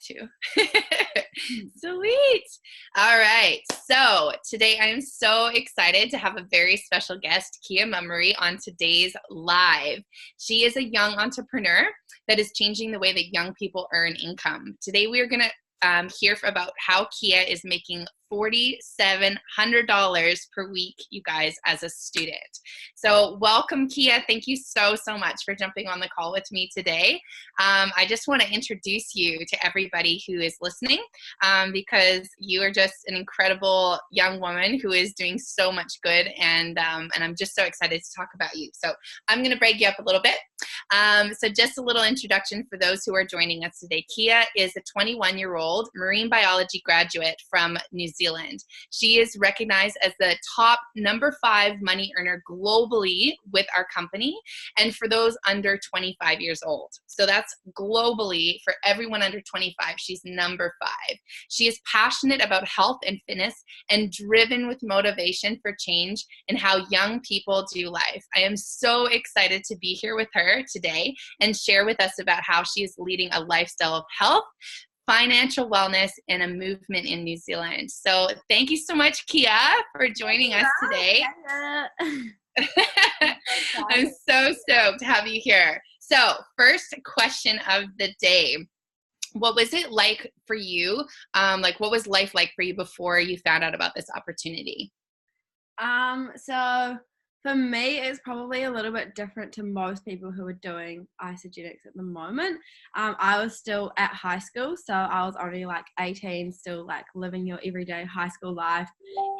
to. Sweet. All right. So today I am so excited to have a very special guest, Kiah Mummery, on today's live. She is a young entrepreneur that is changing the way that young people earn income. Today we are going to hear about how Kiah is making $4,700 per week, you guys, as a student. So welcome, Kiah. Thank you so much for jumping on the call with me today. I just want to introduce you to everybody who is listening because you are just an incredible young woman who is doing so much good, and I'm just so excited to talk about you. So I'm going to break you up a little bit. So just a little introduction for those who are joining us today. Kiah is a 21-year-old marine biology graduate from New Zealand. She is recognized as the top #5 money earner globally with our company, and for those under 25 years old. So that's globally for everyone under 25. She's #5. She is passionate about health and fitness and driven with motivation for change in how young people do life. I am so excited to be here with her today and share with us about how she is leading a lifestyle of health, financial wellness, and a movement in New Zealand. So thank you so much, Kiah, for joining us today. I'm so stoked to have you here. So first question of the day. What was it like for you? What was life like for you before you found out about this opportunity? So for me, it's probably a little bit different to most people who are doing isogenics at the moment. I was still at high school, so I was only 18, still living your everyday high school life.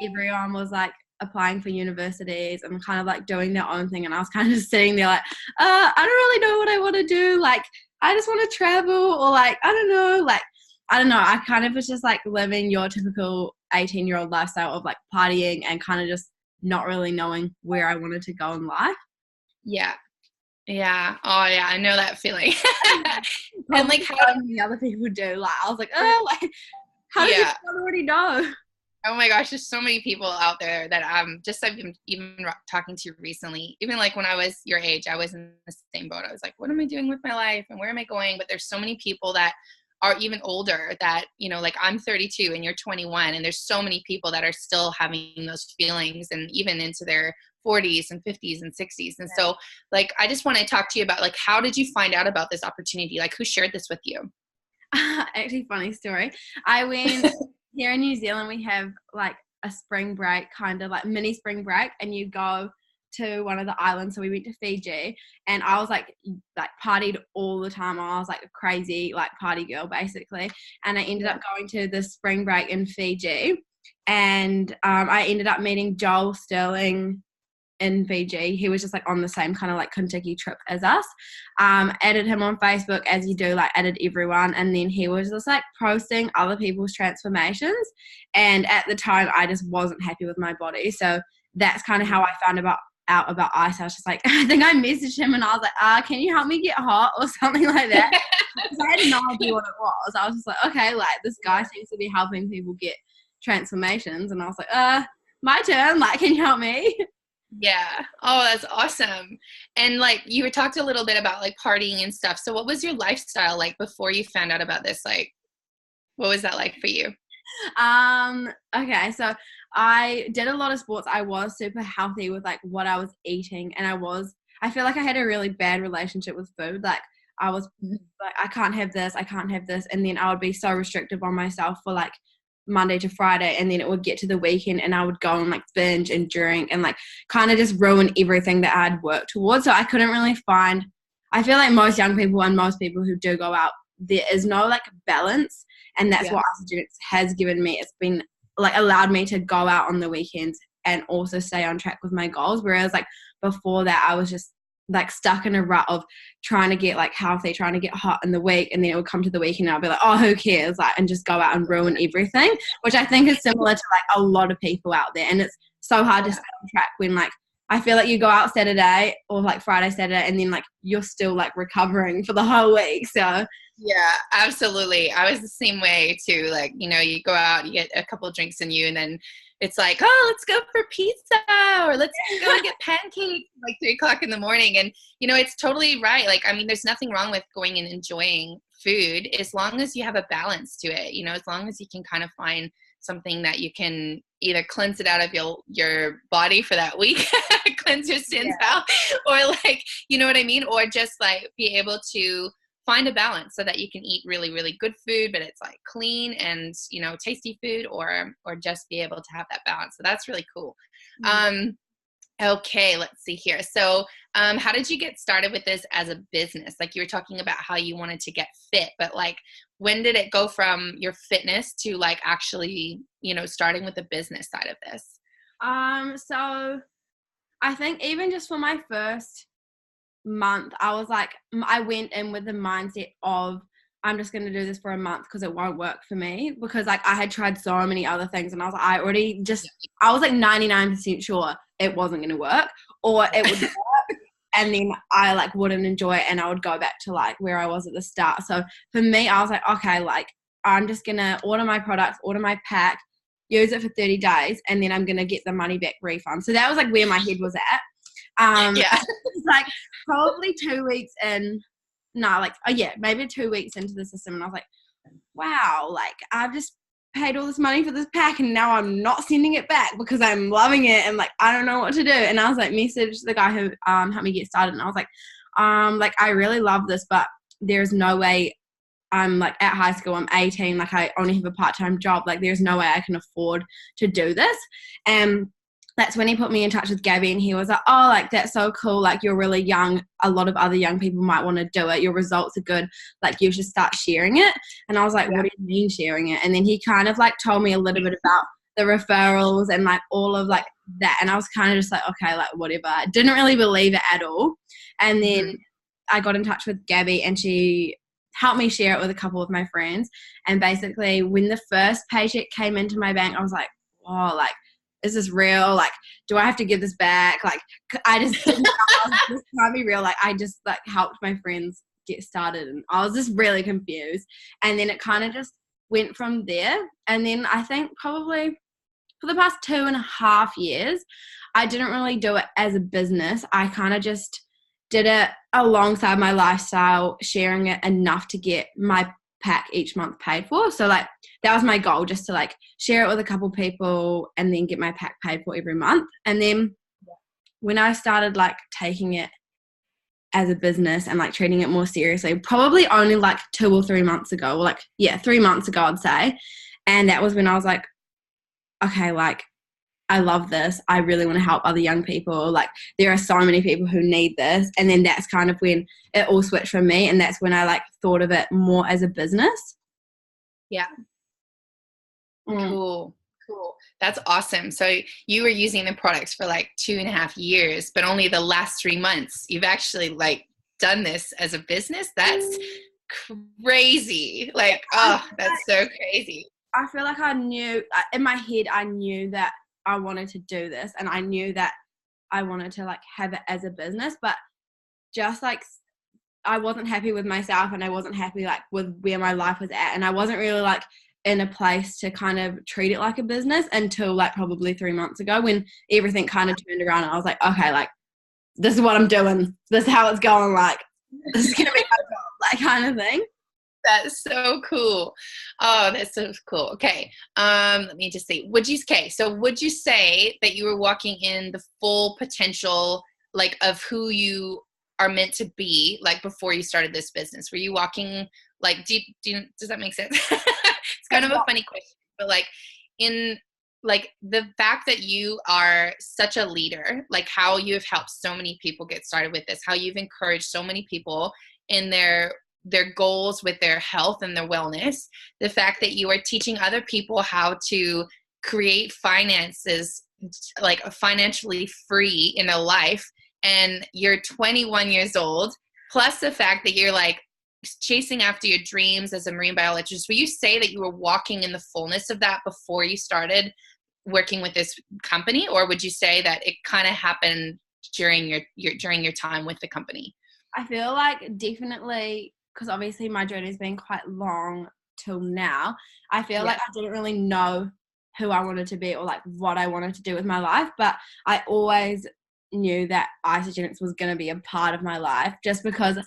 Everyone was applying for universities and kind of doing their own thing, and I was kind of just sitting there I don't really know what I want to do. I just want to travel, or I don't know. I kind of was just living your typical 18-year-old lifestyle of partying and kind of just not really knowing where I wanted to go in life. Yeah. Yeah. Oh yeah. I know that feeling. And how many other people do. I was how did you already know? Oh my gosh, there's so many people out there that I've been even talking to recently. Even when I was your age, I was in the same boat. I was like, what am I doing with my life and where am I going? But there's so many people that are even older that, I'm 32 and you're 21, and there's so many people that are still having those feelings, and even into their 40s and 50s and 60s. And so I just want to talk to you about how did you find out about this opportunity? Who shared this with you? Actually, funny story. I went here in New Zealand, we have a spring break, kind of mini spring break, and you go to one of the islands. So we went to Fiji, and I was partied all the time. I was a crazy party girl basically, and I ended up going to the spring break in Fiji, and I ended up meeting Joel Sterling in Fiji. He was just on the same kind of Kentucky trip as us. Added him on Facebook, as you do, added everyone, and then he was just posting other people's transformations, and at the time I just wasn't happy with my body. So that's kind of how I found out about ice. I was just I think I messaged him and I was can you help me get hot or something like that? Because I had no idea what it was. I was just okay, this guy seems to be helping people get transformations, and I was my turn, can you help me? Yeah. Oh, that's awesome. And you talked a little bit about partying and stuff. So what was your lifestyle before you found out about this? What was that like for you? Okay, so I did a lot of sports. I was super healthy with what I was eating, and I feel I had a really bad relationship with food. I was I can't have this, and then I would be so restrictive on myself for Monday to Friday, and then it would get to the weekend and I would go and binge and drink and kind of just ruin everything that I'd worked towards. So I couldn't really find, I feel most young people and most people who do go out, there is no balance, and that's what isogenics has given me. It's been allowed me to go out on the weekends and also stay on track with my goals, whereas before that I was just stuck in a rut of trying to get healthy, trying to get hot in the week, and then it would come to the weekend and I'll be oh, who cares, and just go out and ruin everything, which I think is similar to a lot of people out there. And it's so hard to stay on track when I feel you go out Saturday or Friday, Saturday, and then you're still recovering for the whole week. So yeah, absolutely. I was the same way too. You go out, you get a couple of drinks in you, and then it's oh, let's go for pizza, or let's go and get pancakes 3 o'clock in the morning. And, it's totally right. There's nothing wrong with going and enjoying food, as long as you have a balance to it, as long as you can kind of find something that you can either cleanse it out of your body for that week, cleanse your sins out, or like, you know what I mean? Or just like be able to find a balance so that you can eat really, really good food, but it's like clean and, tasty food, or just be able to have that balance. So that's really cool. Okay, let's see here. So, how did you get started with this as a business? Like you were talking about how you wanted to get fit, but like, when did it go from your fitness to like actually, starting with the business side of this? So I think even just for my first month, I was like, I went in with the mindset of, I'm just going to do this for a month because it won't work for me, because like I had tried so many other things and I was like, I was like 99% sure it wasn't going to work, or it would work and then I like wouldn't enjoy it and I would go back to like where I was at the start. So for me, I was like, okay, like I'm just going to order my products, order my pack, use it for 30 days, and then I'm going to get the money back refund. So that was like where my head was at. Like probably 2 weeks in, maybe 2 weeks into the system, and I was like, wow, like I've just paid all this money for this pack and now I'm not sending it back because I'm loving it and like I don't know what to do. And I was like, messaged the guy who helped me get started, and I was like, I really love this, but there's no way. I'm like at high school, I'm 18, like I only have a part-time job, like there's no way I can afford to do this. And that's when he put me in touch with Gabby, and he was like, oh, like that's so cool, like you're really young, a lot of other young people might want to do it, your results are good, like you should start sharing it. And I was like, what do you mean sharing it? And then he kind of like told me a little bit about the referrals and like all of like that, and I was kind of just like, okay, like whatever. I didn't really believe it at all. And then I got in touch with Gabby and she helped me share it with a couple of my friends. And basically when the first paycheck came into my bank, I was like, oh, like, is this real? Like, do I have to give this back? Like, I just didn't know. This can't be real. Like, I just like helped my friends get started and I was just really confused. And then it kind of just went from there. And then I think probably for the past 2.5 years, I didn't really do it as a business. I kind of just did it alongside my lifestyle, sharing it enough to get my pack each month paid for. So like that was my goal, just to like share it with a couple people and then get my pack paid for every month. And then when I started like taking it as a business and like treating it more seriously, probably only like 2 or 3 months ago, or like 3 months ago I'd say. And that was when I was like, okay, like I love this. I really want to help other young people. Like there are so many people who need this. And then that's kind of when it all switched for me. And that's when I like thought of it more as a business. Yeah. Cool. That's awesome. So you were using the products for like 2.5 years, but only the last 3 months you've actually like done this as a business. That's crazy. Like, oh, that's so crazy. I feel like I knew in my head, I knew that I wanted to do this and I knew that I wanted to like have it as a business, but just like I wasn't happy with myself and I wasn't happy like with where my life was at, and I wasn't really like in a place to kind of treat it like a business until like probably 3 months ago, when everything kind of turned around and I was like, okay, like this is what I'm doing, this is how it's going, like this is gonna be my job, like kind of thing. That's so cool. Oh, that's so cool. Okay. Let me just see. Would you say that you were walking in the full potential, like, of who you are meant to be, like, before you started this business? Were you walking, like, does that make sense? It's kind of a funny question, but like the fact that you are such a leader, like how you have helped so many people get started with this, how you've encouraged so many people in their goals with their health and their wellness, the fact that you are teaching other people how to create finances, like financially free in a life, and you're 21 years old, plus the fact that you're like chasing after your dreams as a marine biologist. Will you say that you were walking in the fullness of that before you started working with this company, or would you say that it kind of happened during your time with the company? I feel like definitely, because obviously my journey has been quite long till now, I feel like I didn't really know who I wanted to be or like what I wanted to do with my life, but I always knew that isogenics was going to be a part of my life, just because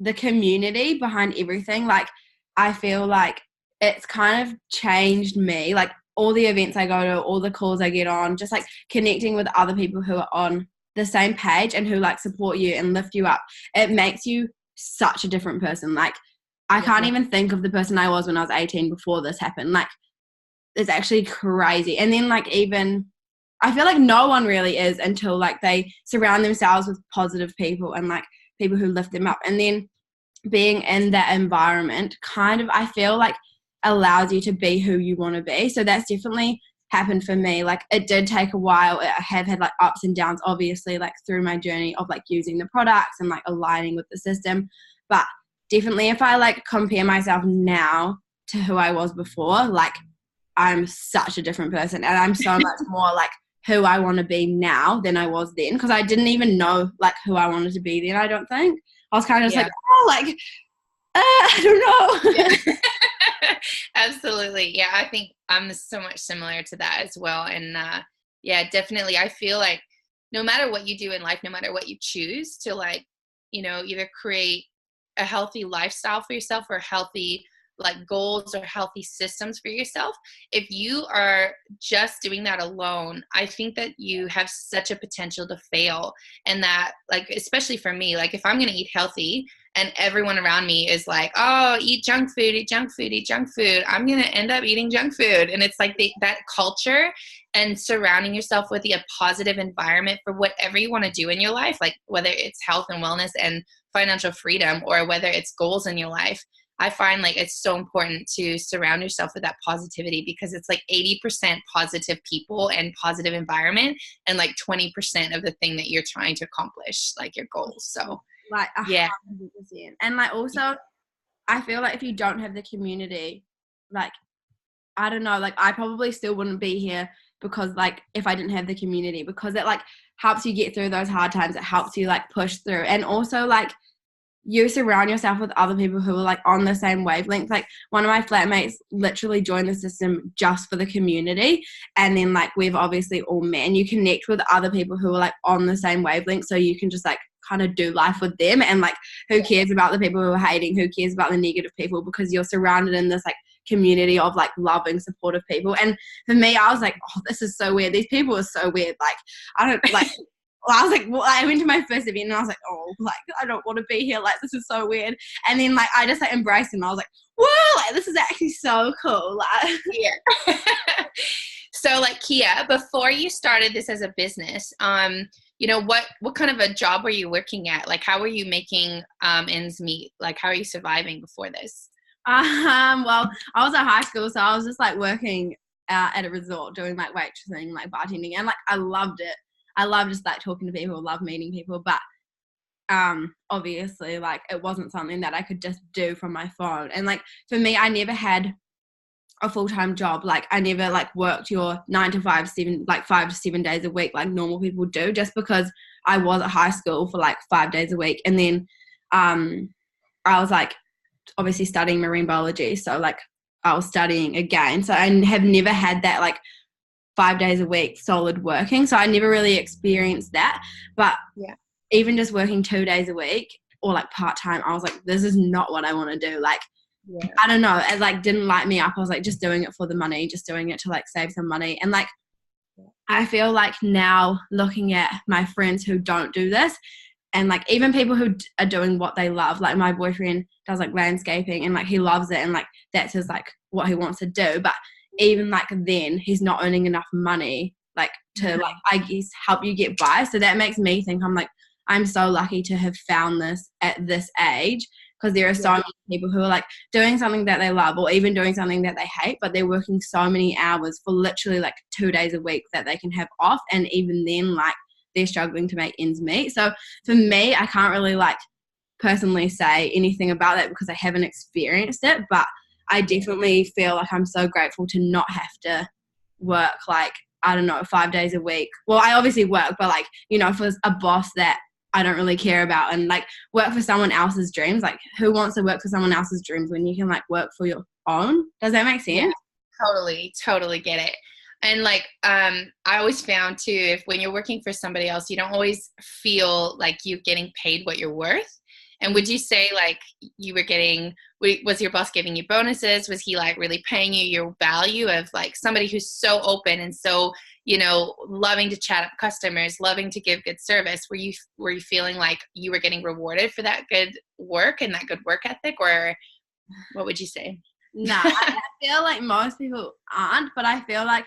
the community behind everything, like I feel like it's kind of changed me, like all the events I go to, all the calls I get on, just like connecting with other people who are on the same page and who like support you and lift you up. It makes you such a different person. Like I can't even think of the person I was when I was 18 before this happened. Like it's actually crazy. And then like even I feel like no one really is until like they surround themselves with positive people and like people who lift them up. And then being in that environment kind of, I feel like, allows you to be who you want to be. So that's definitely happened for me. Like it did take a while. I have had like ups and downs, obviously, like through my journey of like using the products and like aligning with the system. But definitely if I like compare myself now to who I was before, like I'm such a different person and I'm so much more like who I want to be now than I was then, because I didn't even know like who I wanted to be then. I don't think I was kind of just like, oh, like I don't know. Yeah. Absolutely. Yeah, I think I'm so much similar to that as well. And yeah, definitely. I feel like no matter what you do in life, no matter what you choose to like, either create a healthy lifestyle for yourself or healthy like goals or healthy systems for yourself, if you are just doing that alone, I think that you have such a potential to fail. And that like, especially for me, like if I'm going to eat healthy and everyone around me is like, oh, eat junk food, eat junk food, eat junk food, I'm going to end up eating junk food. And it's like that culture and surrounding yourself with a positive environment for whatever you want to do in your life, like whether it's health and wellness and financial freedom or whether it's goals in your life. I find like it's so important to surround yourself with that positivity because it's like 80% positive people and positive environment and like 20% of the thing that you're trying to accomplish, like your goals. So like 100%. Yeah. And like also I feel like if you don't have the community, like I don't know, like I probably still wouldn't be here because like if I didn't have the community, because it like helps you get through those hard times. It helps you like push through. And also like you surround yourself with other people who are like on the same wavelength. Like one of my flatmates literally joined the system just for the community. And then like we've obviously all met and you connect with other people who are like on the same wavelength. So you can just like kind of do life with them. And like who cares about the people who are hating? Who cares about the negative people? Because you're surrounded in this like community of like loving, supportive people. And for me, I was like, oh, this is so weird. These people are so weird. Like I don't like I was like, well, I went to my first event and I was like, oh, like, I don't want to be here. Like, this is so weird. And then, like, I just, like, embraced him. I was like, whoa, like, this is actually so cool. Like, Yeah. So, like, Kiah, before you started this as a business, what kind of a job were you working at? Like, how were you making ends meet? Like, how are you surviving before this? well, I was at high school, so I was just, like, working at a resort doing, like, waitressing, like, bartending. And, like, I loved it. I love just like talking to people, love meeting people, but obviously like it wasn't something that I could just do from my phone. And like for me, I never had a full-time job. Like I never like worked your 9 to 5, 5 to 7 days a week like normal people do, just because I was at high school for like 5 days a week. And then I was like obviously studying marine biology, so like I was studying again, so I have never had that like 5 days a week solid working. So I never really experienced that. But yeah, even just working 2 days a week or like part-time, I was like, this is not what I want to do. Like, yeah. I don't know. It like didn't light me up. I was like just doing it for the money, just doing it to like save some money. And like, I feel like now looking at my friends who don't do this and like even people who are doing what they love, like my boyfriend does like landscaping and like he loves it and like that's his like what he wants to do. But even like then he's not earning enough money like to like I guess help you get by. So that makes me think I'm so lucky to have found this at this age, because there are so many people who are like doing something that they love or even doing something that they hate, but they're working so many hours for literally like 2 days a week that they can have off, and even then like they're struggling to make ends meet. So for me, I can't really like personally say anything about that because I haven't experienced it, but I definitely feel like I'm so grateful to not have to work like, I don't know, 5 days a week. Well, I obviously work, but like, for a boss that I don't really care about and like work for someone else's dreams. Like who wants to work for someone else's dreams when you can like work for your own? Does that make sense? Yeah, totally get it. And like, I always found too, when you're working for somebody else, you don't always feel like you're getting paid what you're worth. And would you say like you were getting, was your boss giving you bonuses? Was he like really paying you your value of like somebody who's so open and so, you know, loving to chat up customers, loving to give good service? Were you feeling like you were getting rewarded for that good work and that good work ethic, or what would you say? No, I feel like most people aren't, but I feel like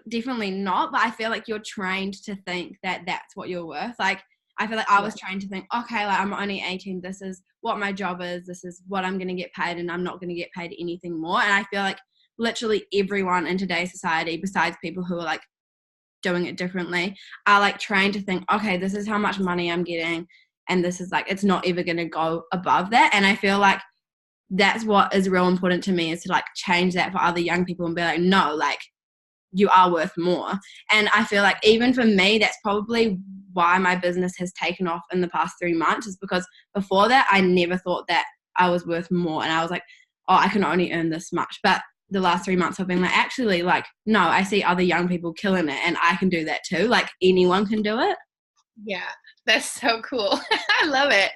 definitely not, but I feel like you're trained to think that that's what you're worth. Like, I feel like I was trained to think, okay, like I'm only 18, this is what my job is, this is what I'm going to get paid, and I'm not going to get paid anything more. And I feel like literally everyone in today's society, besides people who are like doing it differently, are like trained to think, okay, this is how much money I'm getting, and this is like, it's not ever going to go above that. And I feel like that's what is real important to me, is to like change that for other young people and be like, no, like you are worth more. And I feel like even for me, that's probably why my business has taken off in the past 3 months, is because before that I never thought that I was worth more, and I was like, oh, I can only earn this much. But the last 3 months I've been like, actually, like, no, I see other young people killing it and I can do that too. Like, anyone can do it. Yeah, that's so cool. I love it.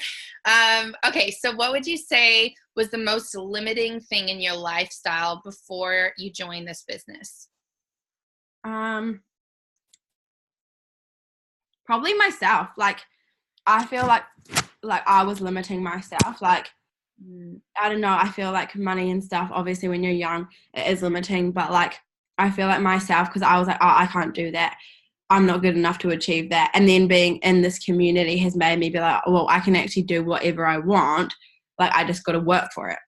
Okay, so what would you say was the most limiting thing in your lifestyle before you joined this business? Probably myself. Like, I feel like I was limiting myself. Like, I don't know, I feel like money and stuff, obviously when you're young, it is limiting, but like, I feel like myself, because I was like, oh, I can't do that, I'm not good enough to achieve that. And then being in this community has made me be like, well, I can actually do whatever I want. Like, I just got to work for it.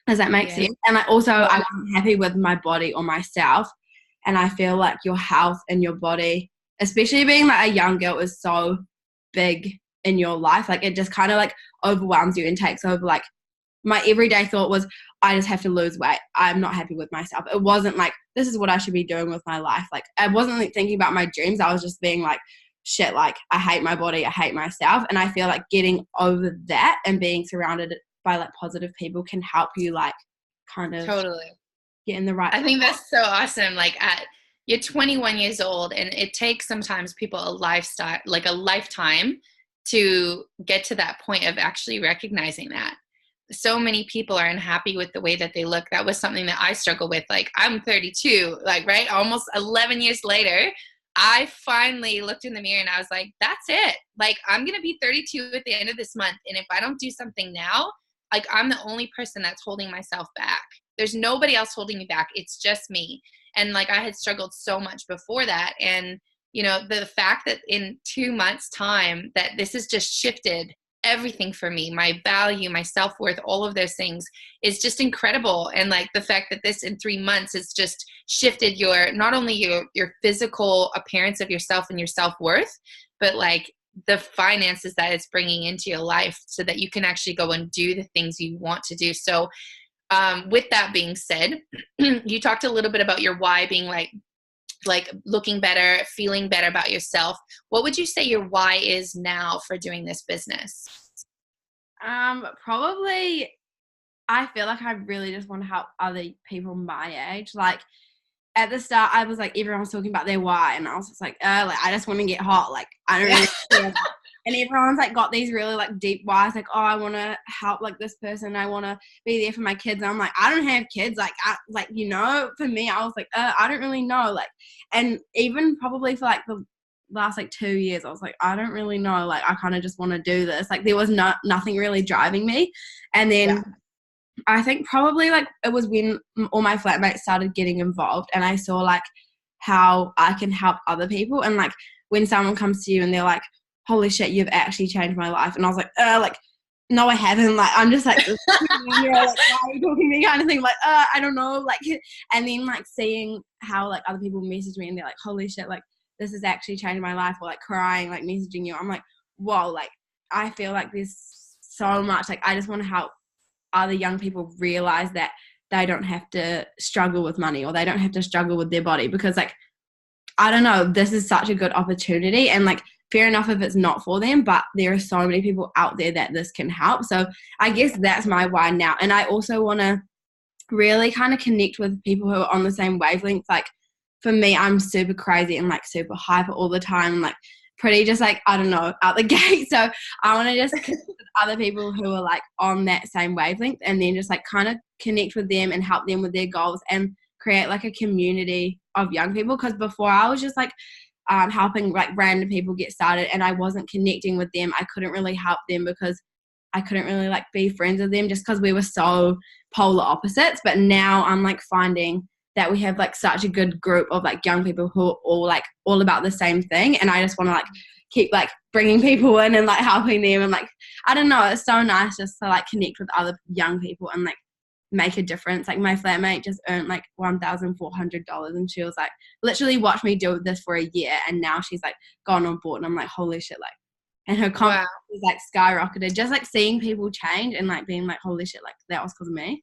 Does that make sense? And like, also, I wasn't happy with my body or myself. And I feel like your health and your body, especially being like a young girl, is so big in your life. Like, it just kind of like overwhelms you and takes over. Like, my everyday thought was, I just have to lose weight. I'm not happy with myself. It wasn't like, this is what I should be doing with my life. Like, I wasn't like thinking about my dreams. I was just being like, shit, like, I hate my body, I hate myself. And I feel like getting over that and being surrounded by like positive people can help you like kind of Totally get in the right. I think that's so awesome. Like, you're 21 years old, and it takes sometimes people a lifetime to get to that point of actually recognizing that. So many people are unhappy with the way that they look. That was something that I struggle with. Like, I'm 32, like, right? Almost 11 years later, I finally looked in the mirror and I was like, that's it. Like, I'm going to be 32 at the end of this month. And if I don't do something now, like, I'm the only person that's holding myself back. There's nobody else holding me back. It's just me. And like, I had struggled so much before that. And, you know, the fact that in 2 months' time that this has just shifted everything for me, my value, my self-worth, all of those things is just incredible. And like, the fact that this in 3 months has just shifted not only your physical appearance of yourself and your self-worth, but like the finances that it's bringing into your life so that you can actually go and do the things you want to do. So with that being said, you talked a little bit about your why being like looking better, feeling better about yourself. What would you say your why is now for doing this business? Probably, I feel like I really just want to help other people my age. Like, at the start, I was like, everyone was talking about their why, and I was just like, I just want to get hot. Like, I don't really care. And everyone's like got these really like deep whys, like, oh, I want to help like this person, I want to be there for my kids. And I'm like, I don't have kids. Like, you know, for me, I was like, I don't really know. Like, and even probably for like the last like 2 years, I was like, I don't really know. Like, I kind of just want to do this. Like, there was nothing really driving me. And then I think probably like it was when all my flatmates started getting involved, and I saw like how I can help other people. And like, when someone comes to you and they're like, holy shit, you've actually changed my life. And I was like, no, I haven't. Like, I'm just like, you're like, why are you talking to me kind of thing? Like, I don't know. Like, and then like seeing how like other people message me and they're like, holy shit, like this has actually changed my life, or like crying, like messaging you. I'm like, whoa, like I feel like there's so much, like I just want to help other young people realize that they don't have to struggle with money, or they don't have to struggle with their body, because like, I don't know, this is such a good opportunity. And like, fair enough if it's not for them, but there are so many people out there that this can help. So I guess that's my why now. And I also want to really kind of connect with people who are on the same wavelength. Like, for me, I'm super crazy and like super hyper all the time, and like pretty just like, I don't know, out the gate. So I want to just connect with other people who are like on that same wavelength, and then just like kind of connect with them and help them with their goals and create like a community of young people. Because before I was just like helping like random people get started, and I wasn't connecting with them. I couldn't really help them because I couldn't really like be friends with them just because we were so polar opposites. But now I'm like finding that we have like such a good group of like young people who are all about the same thing, and I just want to like keep like bringing people in and like helping them, and like I don't know, it's so nice just to like connect with other young people and like make a difference. Like my flatmate just earned like $1,400, and she was like literally watched me do this for a year, and now she's like gone on board, and I'm like, holy shit, like, and her confidence is like skyrocketed just like seeing people change and like being like, holy shit, like that was because of me.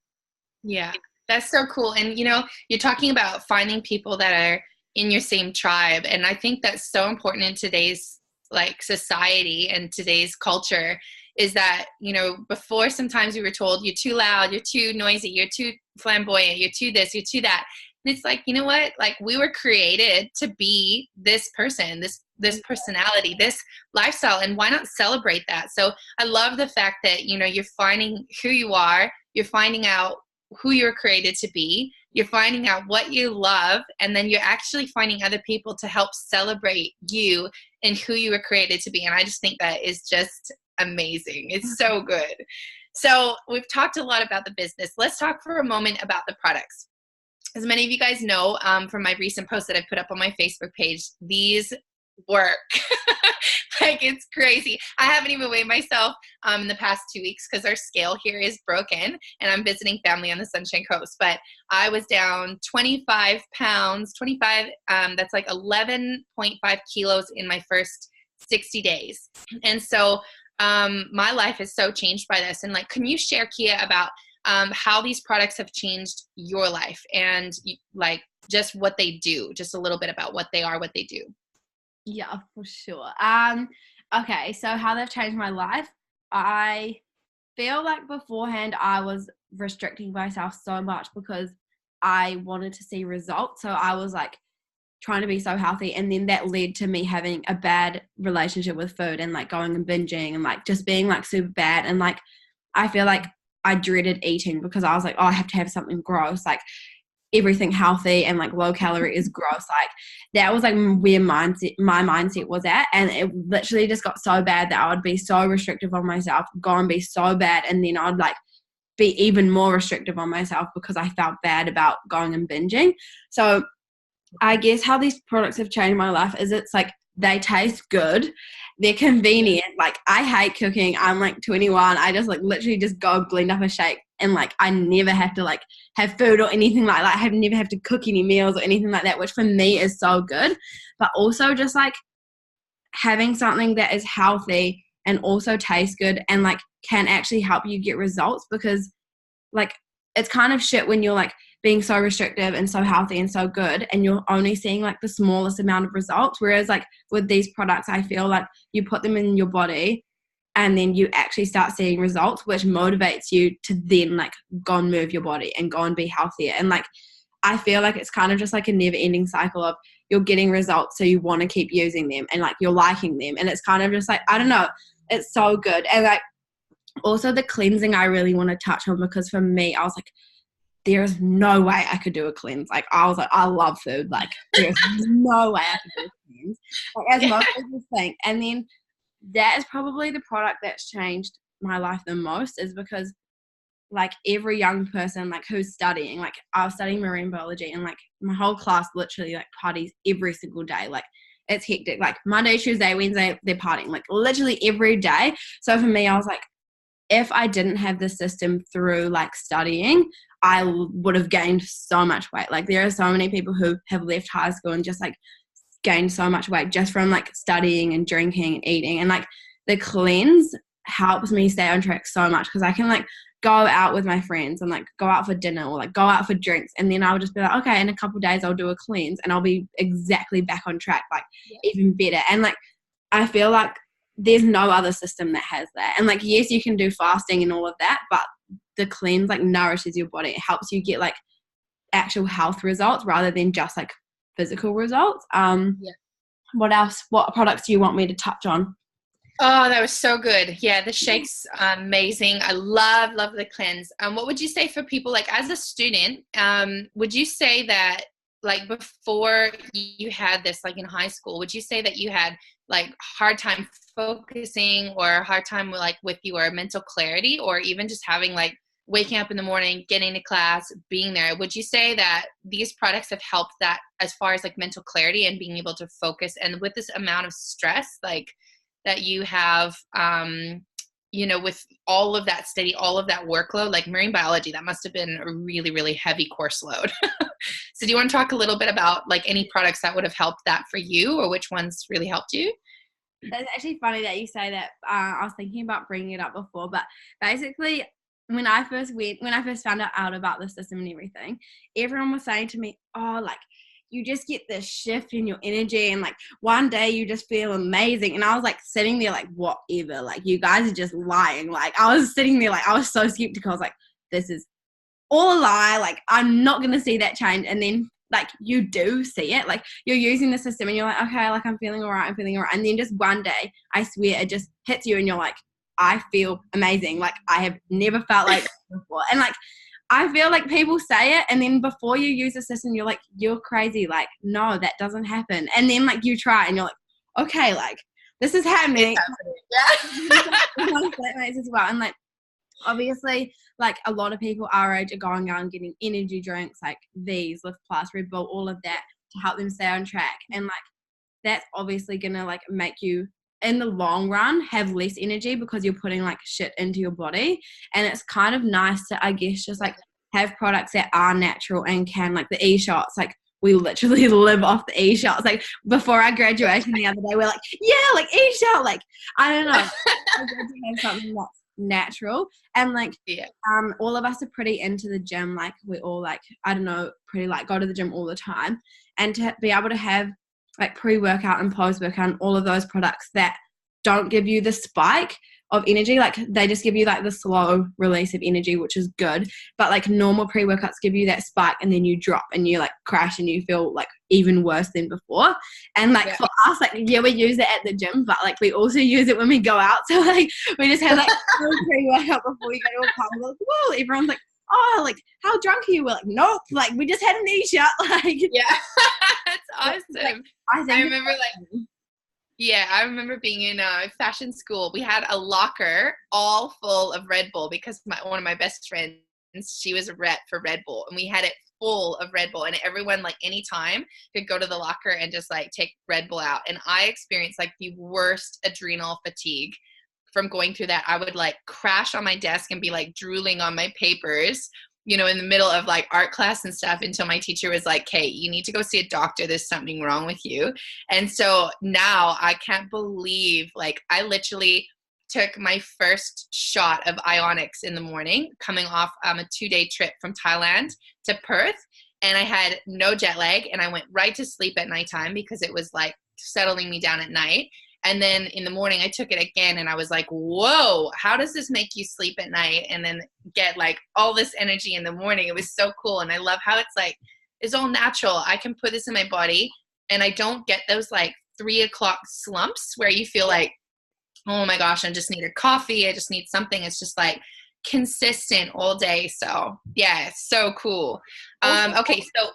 Yeah, that's so cool. And, you know, you're talking about finding people that are in your same tribe. And I think that's so important in today's like society and today's culture, is that, you know, before sometimes we were told you're too loud, you're too noisy, you're too flamboyant, you're too this, you're too that. And it's like, you know what? Like we were created to be this person, this personality, this lifestyle, and why not celebrate that? So I love the fact that, you know, you're finding who you are, you're finding out who you're created to be, you're finding out what you love, and then you're actually finding other people to help celebrate you and who you were created to be. And I just think that is just amazing. It's so good. So we've talked a lot about the business. Let's talk for a moment about the products. As many of you guys know from my recent post that I put up on my Facebook page, these work. Like it's crazy. I haven't even weighed myself in the past 2 weeks because our scale here is broken, and I'm visiting family on the Sunshine Coast. But I was down 25 pounds, that's like 11.5 kilos in my first 60 days. And so my life is so changed by this. And like, can you share, Kiah, about how these products have changed your life and like just what they do, just a little bit about what they are, what they do? Yeah, for sure. Okay, so how they've changed my life. I feel like beforehand I was restricting myself so much because I wanted to see results. So I was like trying to be so healthy, and then that led to me having a bad relationship with food and like going and binging and like just being like super bad. And like I feel like I dreaded eating because I was like, oh, I have to have something gross, like everything healthy and like low calorie is gross. Like that was like where my mindset was at, and it literally just got so bad that I would be so restrictive on myself, go and be so bad, and then I'd like be even more restrictive on myself because I felt bad about going and binging. So I guess how these products have changed my life is it's like they taste good, they're convenient. Like I hate cooking. I'm like 21. I just like literally just go blend up a shake, and like I never have to like have food or anything like that. I have never have to cook any meals or anything like that, which for me is so good. But also just like having something that is healthy and also tastes good and like can actually help you get results, because like it's kind of shit when you're like being so restrictive and so healthy and so good and you're only seeing like the smallest amount of results. Whereas like with these products, I feel like you put them in your body and then you actually start seeing results, which motivates you to then like go and move your body and go and be healthier. And like I feel like it's kind of just like a never ending cycle of you're getting results, so you want to keep using them and like you're liking them, and it's kind of just like, I don't know, it's so good. And like also the cleansing I really want to touch on, because for me I was like, there's no way I could do a cleanse. Like I was like, I love food, like there's no way I could do a cleanse, like as most people think. And then that is probably the product that's changed my life the most, is because like every young person like who's studying, like I was studying marine biology, and like my whole class literally like parties every single day. Like it's hectic, like Monday, Tuesday, Wednesday they're partying like literally every day. So for me I was like, if I didn't have the system through like studying, I would have gained so much weight. Like there are so many people who have left high school and just like gained so much weight just from like studying and drinking and eating. And like the cleanse helps me stay on track so much, because I can like go out with my friends and like go out for dinner or like go out for drinks, and then I'll just be like, okay, in a couple of days I'll do a cleanse and I'll be exactly back on track, like even better. And like I feel like there's no other system that has that. And like yes, you can do fasting and all of that, but the cleanse like nourishes your body. It helps you get like actual health results rather than just like physical results. what else? What products do you want me to touch on? Oh, that was so good. Yeah, the shake's amazing. I love the cleanse. What would you say for people, like as a student, would you say that like before you had this, like in high school, would you say that you had like hard time focusing or a hard time like with your mental clarity, or even just having like waking up in the morning, getting to class, being there? Would you say that these products have helped that as far as like mental clarity and being able to focus, and with this amount of stress, like that you have, with all of that study, all of that workload, like marine biology, that must have been a really, really heavy course load. So do you want to talk a little bit about like any products that would have helped that for you, or which ones really helped you? That's actually funny that you say that. I was thinking about bringing it up before, but basically when I first found out about the system and everything, everyone was saying to me, oh, like, you just get this shift in your energy and like one day you just feel amazing. And I was like sitting there like, whatever, like you guys are just lying. Like I was sitting there like I was so skeptical. I was like, this is all a lie. Like I'm not going to see that change. And then like you do see it. Like you're using the system and you're like, okay, like I'm feeling all right. And then just one day, I swear it just hits you and you're like, I feel amazing. Like I have never felt like this before. And like I feel like people say it and then before you use the system, you're like, you're crazy. Like, no, that doesn't happen. And then like you try and you're like, okay, like this is happening. Yeah. As well. And like, obviously, like a lot of people our age are going out and getting energy drinks like these, Lift Plus, Red Bull, all of that to help them stay on track. And like, that's obviously going to like make you in the long run have less energy because you're putting like shit into your body. And it's kind of nice to, I guess, just like have products that are natural and can, like the e-shots, like we literally live off the e-shots. Like before our graduation the other day, we're like, yeah, like e-shot, like I don't know. I to have something that's natural. And like all of us are pretty into the gym. Like we all like, I don't know, pretty like go to the gym all the time. And to be able to have like pre-workout and post-workout and all of those products that don't give you the spike of energy, like they just give you like the slow release of energy, which is good, but like normal pre-workouts give you that spike and then you drop and you like crash and you feel like even worse than before. And like for us, like we use it at the gym, but like we also use it when we go out, so like we just have like pre-workout before we go to a pub. Like, whoa, everyone's like, oh, like how drunk are you? We're like, nope, like we just had an e-shot. Like that's awesome. I remember I remember being in fashion school. We had a locker all full of Red Bull because one of my best friends, she was a rep for Red Bull, and we had it full of Red Bull, and everyone like anytime could go to the locker and just like take Red Bull out. And I experienced like the worst adrenal fatigue from going through that. I would like crash on my desk and be like drooling on my papers, in the middle of like art class and stuff, until my teacher was like, Kate, you need to go see a doctor. There's something wrong with you. And so now I can't believe, like I literally took my first shot of Ionics in the morning, coming off a 2-day trip from Thailand to Perth. And I had no jet lag and I went right to sleep at nighttime because it was like settling me down at night. And then in the morning I took it again and I was like, whoa, how does this make you sleep at night and then get like all this energy in the morning? It was so cool. And I love how it's like, it's all natural. I can put this in my body and I don't get those like 3 o'clock slumps where you feel like, oh my gosh, I just need a coffee. I just need something. It's just like consistent all day. So yeah, it's so cool. Okay. So,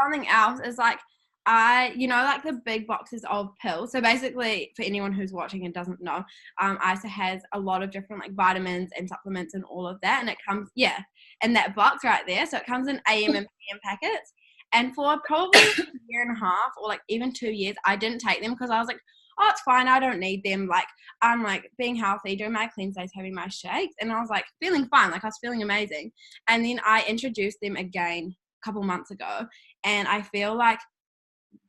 something else is like, like the big boxes of pills. So basically, for anyone who's watching and doesn't know, ISA has a lot of different like vitamins and supplements and all of that. And it comes, in that box right there. So it comes in AM and PM packets. And for probably a year and a half or like even 2 years, I didn't take them because I was like, oh, it's fine. I don't need them. Like I'm like being healthy, doing my cleanse days, having my shakes. And I was like feeling fine. Like I was feeling amazing. And then I introduced them again a couple months ago. And I feel like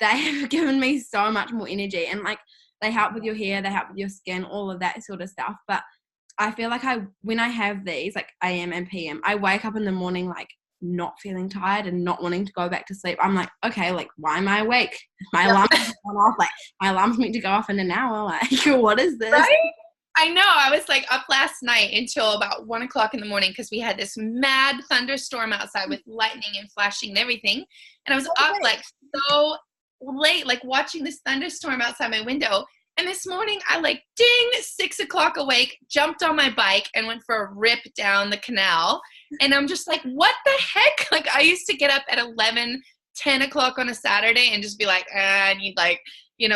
they have given me so much more energy, and like they help with your hair, they help with your skin, all of that sort of stuff. But I feel like when I have these like AM and PM, I wake up in the morning like not feeling tired and not wanting to go back to sleep. I'm like, okay, like why am I awake? My alarm's gone off. Like my alarm's meant to go off in an hour. Like what is this? Right? I know. I was like up last night until about 1 o'clock in the morning because we had this mad thunderstorm outside with lightning and flashing and everything. And I was up like so late, like watching this thunderstorm outside my window. And this morning I like, ding, 6 o'clock awake, jumped on my bike and went for a rip down the canal. And I'm just like, what the heck? Like I used to get up at 11, 10 o'clock on a Saturday and just be like, I need like,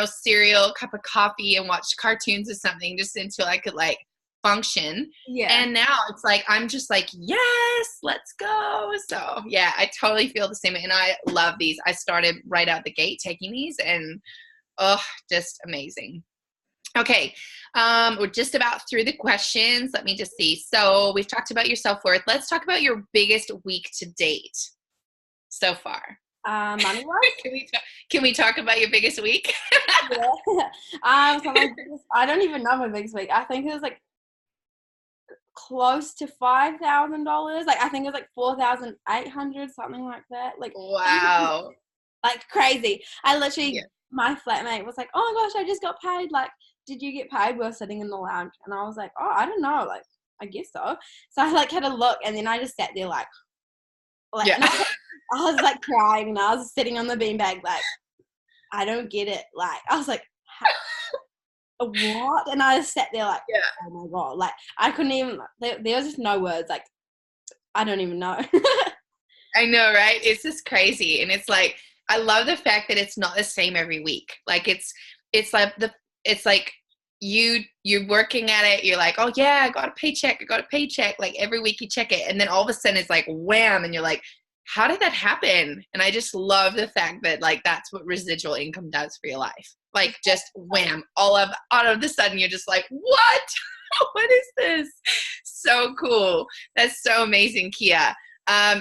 cereal, cup of coffee and watch cartoons or something just until I could like function. Yeah. And now it's like, I'm just like, yes, let's go. So yeah, I totally feel the same. And I love these. I started right out the gate taking these and just amazing. Okay. We're just about through the questions. Let me just see. So we've talked about your self-worth. Let's talk about your biggest week to date so far. Money-wise? Can we talk about your biggest week? Yeah. So I don't even know my biggest week. I think it was like close to $5,000. Like I think it was like 4,800, something like that. Like wow. Like crazy. I literally my flatmate was like, oh my gosh, I just got paid. Like, did you get paid? We were sitting in the lounge and I was like, oh, I don't know. Like, I guess so. So I like had a look and then I just sat there like I was like crying and I was sitting on the beanbag like, I don't get it. Like, I was like, what? And I just sat there like, oh my God. Like, I couldn't even, there was just no words. Like, I don't even know. I know, right? It's just crazy. And it's like, I love the fact that it's not the same every week. Like it's like you're working at it. You're like, oh yeah, I got a paycheck. Like every week you check it. And then all of a sudden it's like, wham. And you're like, how did that happen? And I just love the fact that like, that's what residual income does for your life. Like just wham, out of the sudden you're just like, what? What is this? So cool. That's so amazing, Kiah.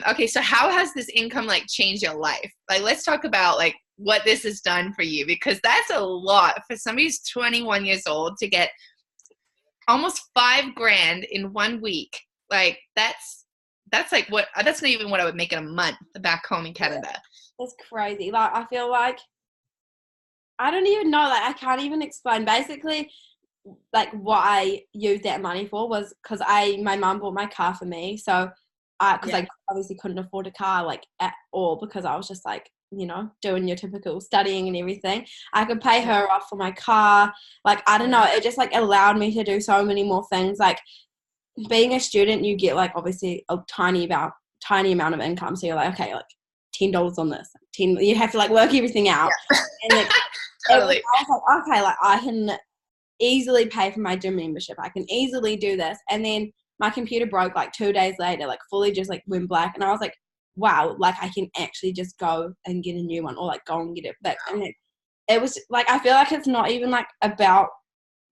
Okay, so how has this income like changed your life? Like, let's talk about like what this has done for you, because that's a lot for somebody who's 21 years old to get almost $5,000 in 1 week. Like that's like that's not even what I would make in a month back home in Canada. That's crazy. Like I feel like I don't even know. Like I can't even explain. Basically, like what I used that money for was because my mum bought my car for me, so. Because I obviously couldn't afford a car like at all because I was just like, doing your typical studying and everything. I could pay her off for my car. Like, I don't know. It just like allowed me to do so many more things. Like being a student, you get like obviously a tiny amount of income. So you're like, okay, like $10 on this. You have to like work everything out. Yeah. And like, totally. I was like, okay, like I can easily pay for my gym membership. I can easily do this. And then my computer broke like 2 days later, like fully just like went black. And I was like, wow, like I can actually just go and get a new one or like go and get it fixed. And it was like, I feel like it's not even like about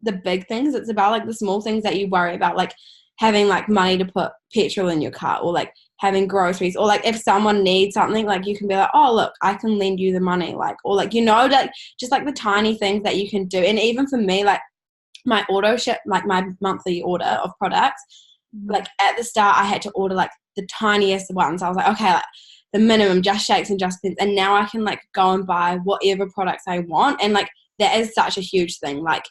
the big things. It's about like the small things that you worry about, like having like money to put petrol in your car or like having groceries or like if someone needs something, like you can be like, oh, look, I can lend you the money. Like, or like, like just like the tiny things that you can do. And even for me, like my auto ship, like my monthly order of products, like at the start I had to order like the tiniest ones. I was like, okay, like the minimum, just shakes and just pins, and now I can like go and buy whatever products I want. And like that is such a huge thing. Like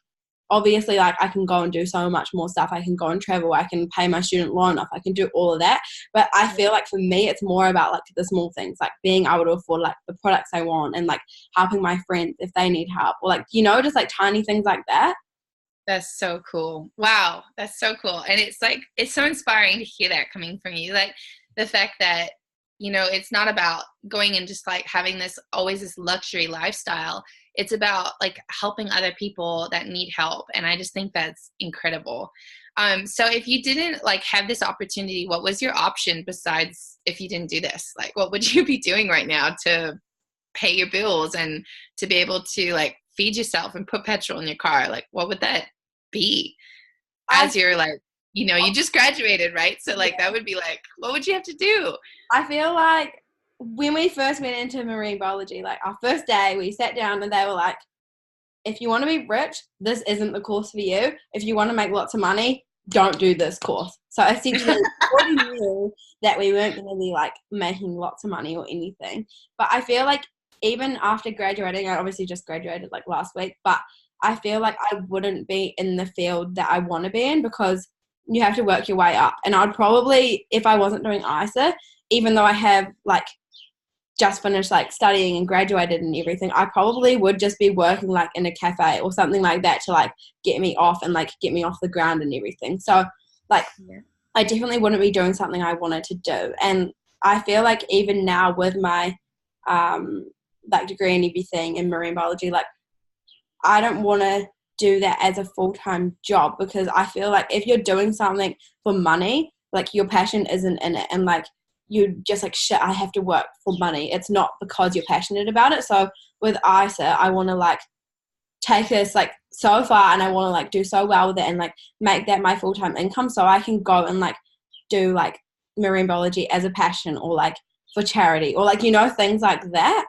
obviously like I can go and do so much more stuff. I can go and travel, I can pay my student loan off, I can do all of that. But I feel like for me it's more about like the small things, like being able to afford like the products I want and like helping my friends if they need help, or like just like tiny things like that. That's so cool. Wow. That's so cool. And it's like, it's so inspiring to hear that coming from you. Like the fact that, it's not about going and just like having always this luxury lifestyle. It's about like helping other people that need help. And I just think that's incredible. So if you didn't like have this opportunity, what was your option besides if you didn't do this? Like, what would you be doing right now to pay your bills and to be able to like feed yourself and put petrol in your car? Like, what would that be as you're like, you just graduated, right? So like that would be like, what would you have to do? I feel like when we first went into marine biology, like our first day we sat down and they were like, if you want to be rich, this isn't the course for you. If you want to make lots of money, don't do this course. So essentially we already knew that we weren't going to be like making lots of money or anything. But I feel like even after graduating, I obviously just graduated like last week, but I feel like I wouldn't be in the field that I want to be in because you have to work your way up. And I'd probably, if I wasn't doing ISA, even though I have like just finished like studying and graduated and everything, I probably would just be working like in a cafe or something like that to like get me off and like get me off the ground and everything. So like I definitely wouldn't be doing something I wanted to do. And I feel like even now with my like degree and everything in marine biology, like I don't want to do that as a full-time job, because I feel like if you're doing something for money, like your passion isn't in it, and like you just like, shit, I have to work for money. It's not because you're passionate about it. So with ISA, I want to like take this like so far, and I want to like do so well with it and like make that my full-time income, so I can go and like do like marine biology as a passion, or like for charity, or like, you know, things like that.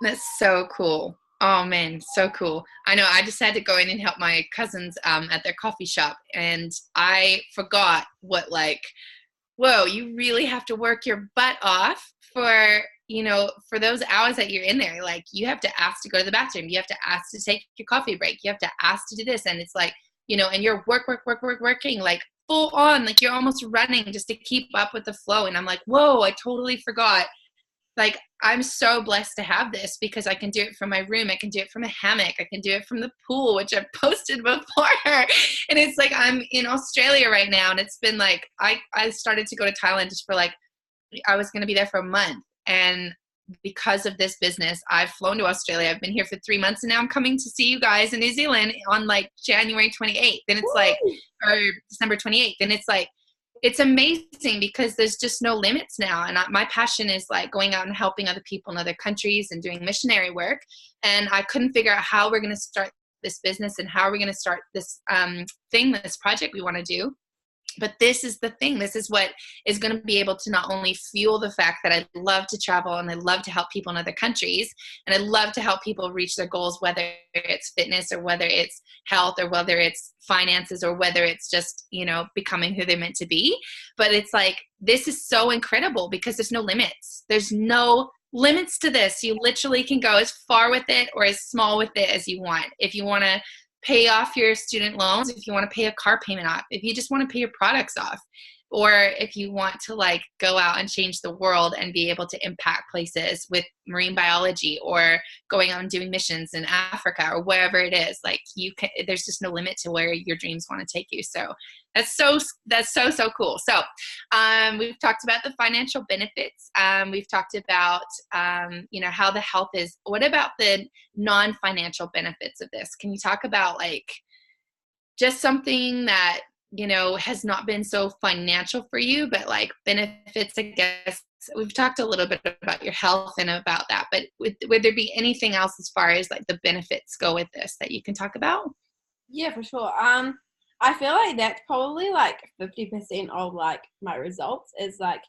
That's so cool. Oh man, so cool. I know I just had to go in and help my cousins at their coffee shop, and I forgot what like, whoa, you really have to work your butt off for, you know, for those hours that you're in there. Like you have to ask to go to the bathroom. You have to ask to take your coffee break. You have to ask to do this. And it's like, you know, and you're working like full on, like you're almost running just to keep up with the flow. And I'm like, whoa, I totally forgot. Like, I'm so blessed to have this, because I can do it from my room. I can do it from a hammock. I can do it from the pool, which I've posted before. And it's like, I'm in Australia right now. And it's been like, I started to go to Thailand just for like, I was going to be there for a month. And because of this business, I've flown to Australia. I've been here for 3 months, and now I'm coming to see you guys in New Zealand on like January 28th. And it's like, or December 28th. And it's like, it's amazing because there's just no limits now. And my passion is like going out and helping other people in other countries and doing missionary work. And I couldn't figure out how we're going to start this business and how are we going to start this this project we want to do. But this is the thing. This is what is going to be able to not only fuel the fact that I love to travel and I love to help people in other countries, and I love to help people reach their goals, whether it's fitness or whether it's health or whether it's finances or whether it's just, you know, becoming who they're meant to be. But it's like, this is so incredible because there's no limits. There's no limits to this. You literally can go as far with it or as small with it as you want. If you want to pay off your student loans, if you want to pay a car payment off, if you just want to pay your products off, or if you want to like go out and change the world and be able to impact places with marine biology, or going out and doing missions in Africa or wherever it is, like you can, there's just no limit to where your dreams want to take you. So that's so cool. So we've talked about the financial benefits. We've talked about, you know, how the health is. What about the non-financial benefits of this? Can you talk about like just something that, you know, has not been so financial for you, but like benefits, I guess? We've talked a little bit about your health and about that, but would there be anything else as far as like the benefits go with this that you can talk about? Yeah, for sure. I feel like that's probably like 50% of like my results is like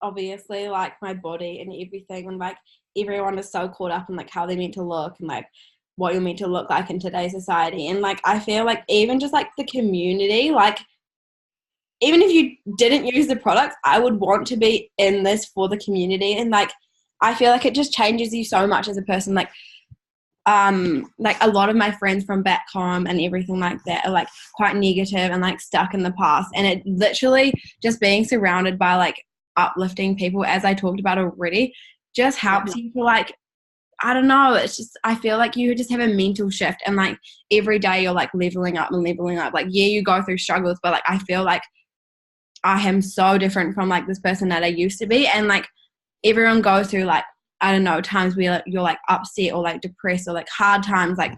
obviously like my body and everything, and like everyone is so caught up in like how they're meant to look and like what you're meant to look like in today's society. And like I feel like even just like the community, like even if you didn't use the product, I would want to be in this for the community. And like I feel like it just changes you so much as a person. Like a lot of my friends from back home and everything like that are like quite negative and like stuck in the past, and it literally just being surrounded by like uplifting people, as I talked about already, just helps you to like, I don't know, it's just, I feel like you just have a mental shift, and like every day you're like leveling up. Like, yeah, you go through struggles, but like I feel like I am so different from like this person that I used to be. And like everyone goes through like, I don't know, times where you're like upset or like depressed or like hard times, like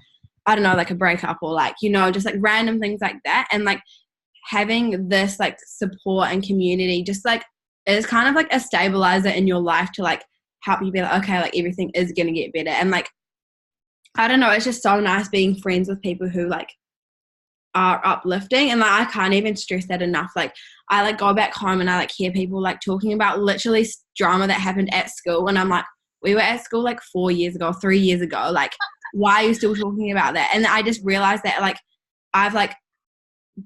I don't know, like a breakup or like, you know, just like random things like that. And like having this like support and community just like is kind of like a stabilizer in your life to like help you be like, okay, like everything is gonna get better. And like I don't know, it's just so nice being friends with people who like are uplifting. And like I can't even stress that enough. Like I like go back home and I like hear people like talking about literally drama that happened at school, and I'm like, we were at school like 4 years ago, 3 years ago, like why are you still talking about that? And I just realized that like I've like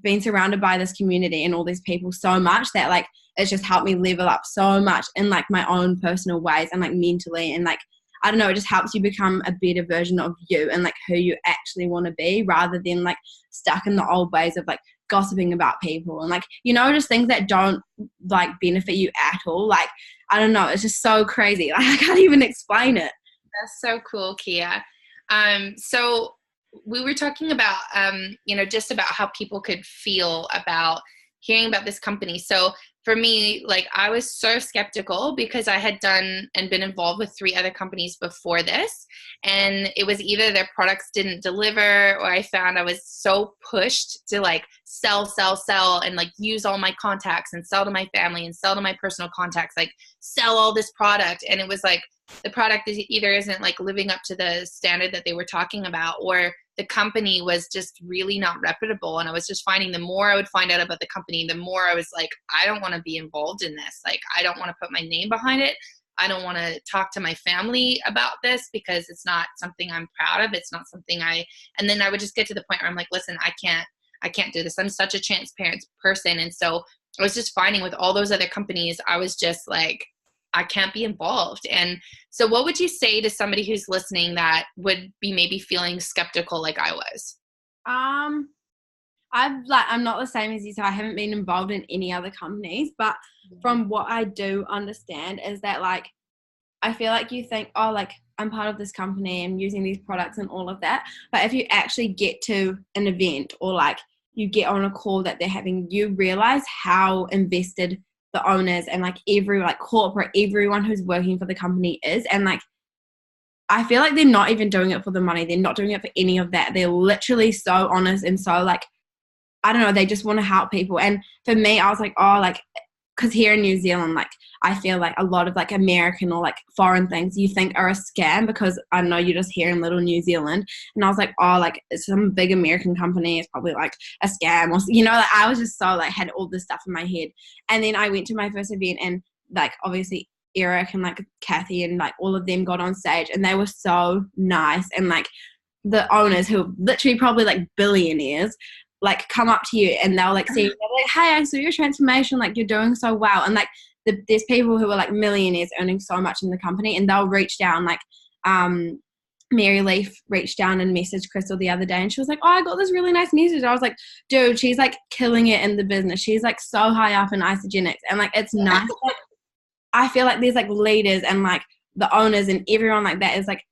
been surrounded by this community and all these people so much that like it's just helped me level up so much in like my own personal ways and like mentally, and like I don't know, it just helps you become a better version of you and like who you actually want to be, rather than like stuck in the old ways of like gossiping about people and like, you know, just things that don't like benefit you at all. Like, I don't know, it's just so crazy. Like, I can't even explain it. That's so cool, Kiah. So we were talking about, you know, just about how people could feel about hearing about this company. So for me, like, I was so skeptical because I had done and been involved with 3 other companies before this. And it was either their products didn't deliver, or I found I was so pushed to like sell, and like use all my contacts and sell to my family and sell to my personal contacts, like sell all this product. And it was like, the product is either isn't like living up to the standard that they were talking about, or the company was just really not reputable. And I was just finding the more I would find out about the company, the more I was like, I don't want to be involved in this. Like, I don't want to put my name behind it. I don't want to talk to my family about this because it's not something I'm proud of. It's not something and then I would just get to the point where I'm like, listen, I can't do this. I'm such a transparent person. And so I was just finding with all those other companies, I was just like, I can't be involved. And so what would you say to somebody who's listening that would be maybe feeling skeptical like I was? I'm not the same as you, so I haven't been involved in any other companies, but from what I do understand is that like, I feel like you think, oh, like I'm part of this company, I'm using these products and all of that. But if you actually get to an event or like you get on a call that they're having, you realize how invested the owners and like every like corporate, everyone who's working for the company is. And like, I feel like they're not even doing it for the money. They're not doing it for any of that. They're literally so honest and so like, I don't know, they just want to help people. And for me, I was like, oh, like, because here in New Zealand, like, I feel like a lot of like American or like foreign things you think are a scam because I know you're just here in little New Zealand. And I was like, oh, like it's some big American company. It's probably like a scam or, you know, like I was just so like had all this stuff in my head. And then I went to my first event and like obviously Eric and like Kathy and like all of them got on stage and they were so nice. And like the owners who are literally probably like billionaires like come up to you and they'll like see you, they're like, hey, I saw your transformation, like you're doing so well. And like there's people who are like millionaires earning so much in the company and they'll reach down, like Mary Leaf reached down and messaged Crystal the other day and she was like, oh, I got this really nice message. I was like, dude, she's like killing it in the business. She's like so high up in isogenics and like it's nice. Like, I feel like there's like leaders and like the owners and everyone like that is like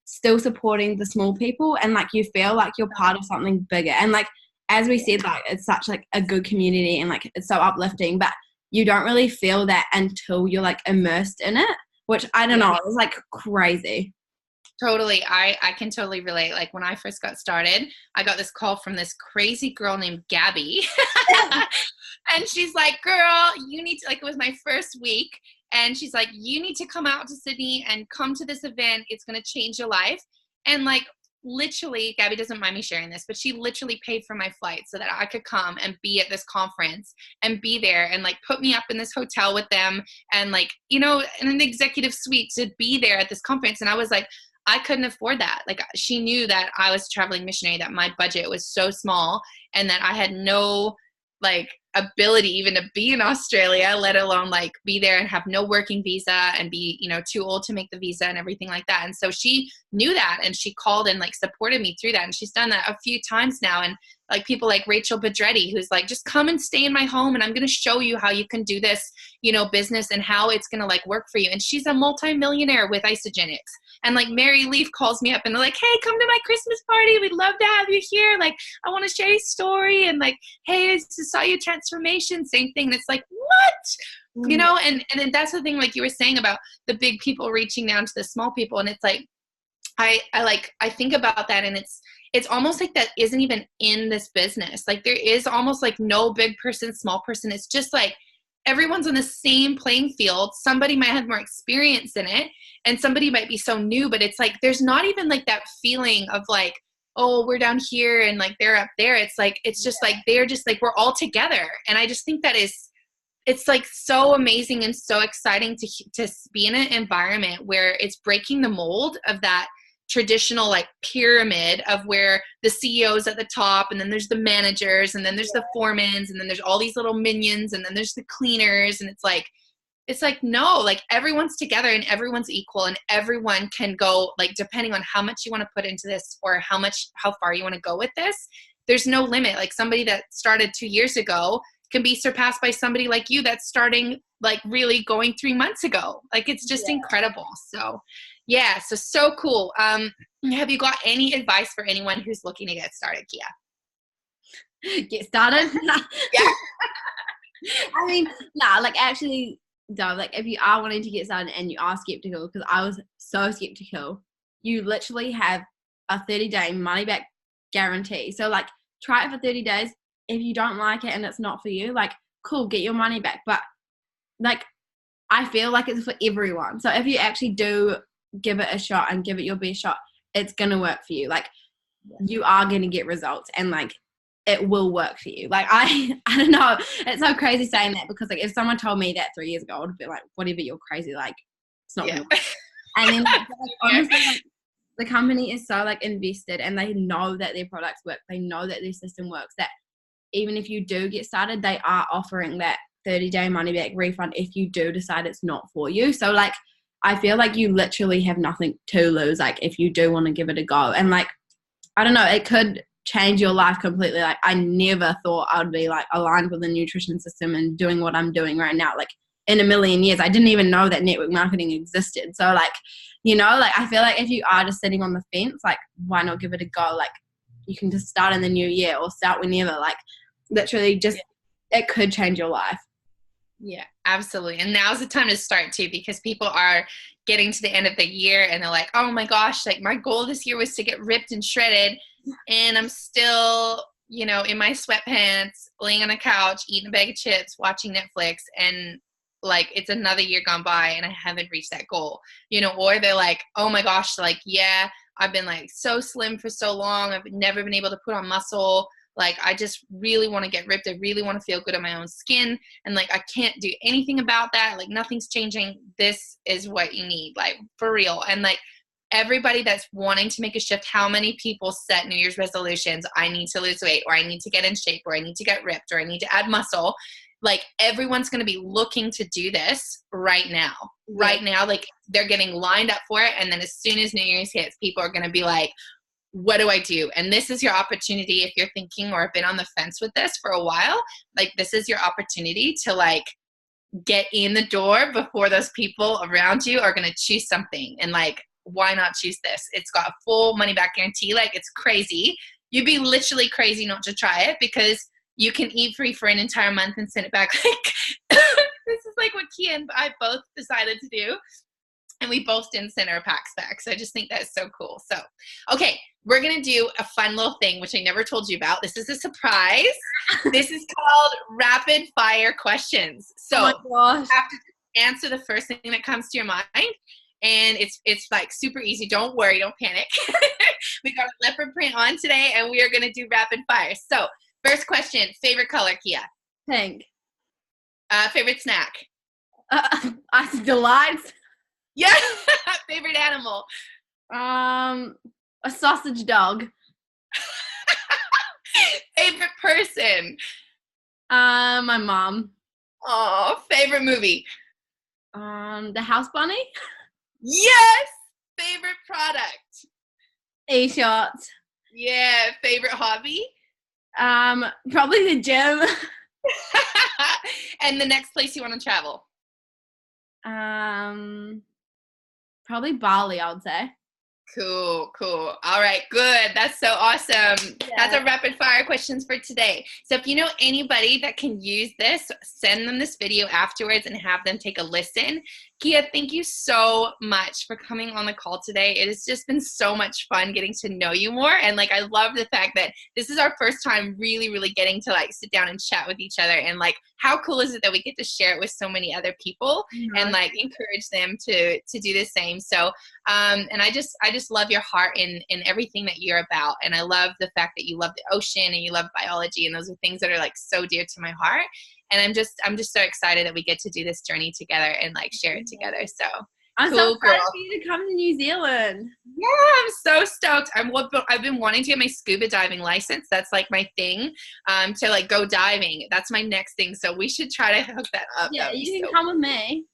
still supporting the small people and like you feel like you're part of something bigger. And like as we said, like it's such like a good community and like it's so uplifting, but you don't really feel that until you're like immersed in it, which I don't know, it was like crazy. Totally. I can totally relate. Like when I first got started, I got this call from this crazy girl named Gabby. And she's like, girl, you need to, like, it was my first week. And she's like, you need to come out to Sydney and come to this event. It's going to change your life. And like, literally, Gabby doesn't mind me sharing this, but she literally paid for my flight so that I could come and be at this conference and be there and like put me up in this hotel with them and like, you know, in an executive suite to be there at this conference. And I was like, I couldn't afford that. Like she knew that I was a traveling missionary, that my budget was so small and that I had no like ability even to be in Australia, let alone like be there and have no working visa and be, you know, too old to make the visa and everything like that. And so she knew that and she called and like supported me through that. And she's done that a few times now. And like people like Rachel Bedretti, who's like, just come and stay in my home and I'm going to show you how you can do this, you know, business and how it's going to like work for you. And she's a multimillionaire with Isogenics. And like Mary Leaf calls me up and they're like, hey, come to my Christmas party. We'd love to have you here. Like, I want to share your story. And like, hey, I just saw your transformation. Same thing. And it's like, what? You know, and then that's the thing, like you were saying about the big people reaching down to the small people. And it's like, I think about that and it's almost like that isn't even in this business. Like there is almost like no big person, small person. It's just like everyone's on the same playing field. Somebody might have more experience in it and somebody might be so new, but it's like, there's not even like that feeling of like, oh, we're down here and like they're up there. It's like, it's just like, they're just like, we're all together. And I just think that it's like so amazing and so exciting to be in an environment where it's breaking the mold of that traditional like pyramid of where the CEO's at the top and then there's the managers and then there's the foremans and then there's all these little minions and then there's the cleaners. And it's like, no, like everyone's together and everyone's equal and everyone can go, like, depending on how much you want to put into this or how far you want to go with this, there's no limit. Like somebody that started 2 years ago can be surpassed by somebody like you that's starting like really going 3 months ago. Like it's just incredible. So yeah, so cool. Have you got any advice for anyone who's looking to get started, Kiah? Get started? Yeah. I mean, like actually, though, like if you are wanting to get started and you are skeptical, because I was so skeptical, you literally have a 30-day money back guarantee. So like try it for 30 days. If you don't like it and it's not for you, like cool, get your money back. But like I feel like it's for everyone. So if you actually do give it a shot and give it your best shot, it's gonna work for you. Like you are gonna get results, and like it will work for you. Like I don't know, it's so crazy saying that, because like if someone told me that 3 years ago, I would be like, whatever, you're crazy, like it's not gonna work. And then like, honestly, like, the company is so like invested, and they know that their products work, they know that their system works, that even if you do get started, they are offering that 30-day money back refund if you do decide it's not for you. So like I feel like you literally have nothing to lose, like if you do want to give it a go. And like I don't know, it could change your life completely. Like I never thought I would be like aligned with the nutrition system and doing what I'm doing right now. Like in a million years, I didn't even know that network marketing existed. So like, you know, like I feel like if you are just sitting on the fence, like why not give it a go? Like you can just start in the new year or start whenever. Like literally just it could change your life. Yeah, absolutely. And now's the time to start too, because people are getting to the end of the year and they're like, oh my gosh, like my goal this year was to get ripped and shredded, and I'm still, you know, in my sweatpants, laying on a couch, eating a bag of chips, watching Netflix, and like it's another year gone by and I haven't reached that goal, you know. Or they're like, oh my gosh, like, yeah, I've been like so slim for so long, I've never been able to put on muscle. Like, I just really want to get ripped. I really want to feel good on my own skin. And like, I can't do anything about that. Like, nothing's changing. This is what you need, like, for real. And like, everybody that's wanting to make a shift, how many people set New Year's resolutions? I need to lose weight, or I need to get in shape, or I need to get ripped, or I need to add muscle. Like, everyone's going to be looking to do this right now. Right now, like, they're getting lined up for it. And then as soon as New Year's hits, people are going to be like, what do I do? And this is your opportunity. If you're thinking or have been on the fence with this for a while, like this is your opportunity to like get in the door before those people around you are going to choose something. And like, why not choose this? It's got a full money back guarantee. Like, it's crazy. You'd be literally crazy not to try it, because you can eat free for an entire month and send it back. Like, this is like what Kiah and I both decided to do. And we both didn't send our packs back. So I just think that's so cool. So, okay, we're going to do a fun little thing, which I never told you about. This is a surprise. This is called rapid fire questions. So you have to answer the first thing that comes to your mind. And it's like super easy. Don't worry. Don't panic. We got a leopard print on today, and we are going to do rapid fire. So first question, favorite color, Kiah? Pink. Favorite snack? Ice Delights. Yeah. Favorite animal? A sausage dog. Favorite person? My mom. Oh, favorite movie? The House Bunny. Yes. Favorite product? E-shots. Yeah. Favorite hobby? Probably the gym. And the next place you want to travel? Probably Bali, I would say. Cool. All right, good. That's so awesome. Yeah. That's our rapid fire questions for today. So if you know anybody that can use this, send them this video afterwards and have them take a listen. Kiah, thank you so much for coming on the call today. It has just been so much fun getting to know you more. And like, I love the fact that this is our first time really, really getting to like sit down and chat with each other. And like, how cool is it that we get to share it with so many other people and like encourage them to do the same. So, and I just love your heart in everything that you're about. And I love the fact that you love the ocean and you love biology. And those are things that are like so dear to my heart. And I'm just so excited that we get to do this journey together and like share it together. So I'm cool, so excited for you to come to New Zealand. Yeah, I'm so stoked. I've been wanting to get my scuba diving license. That's like my thing, to like go diving. That's my next thing. So we should try to hook that up. Yeah, you can come with me.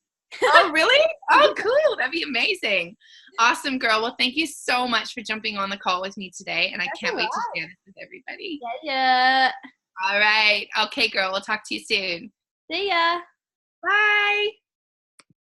Oh, really? Oh, cool. That'd be amazing. Awesome, girl. Well, thank you so much for jumping on the call with me today, and I can't wait to share this with everybody. Yeah. All right. Okay, girl. We'll talk to you soon. See ya. Bye.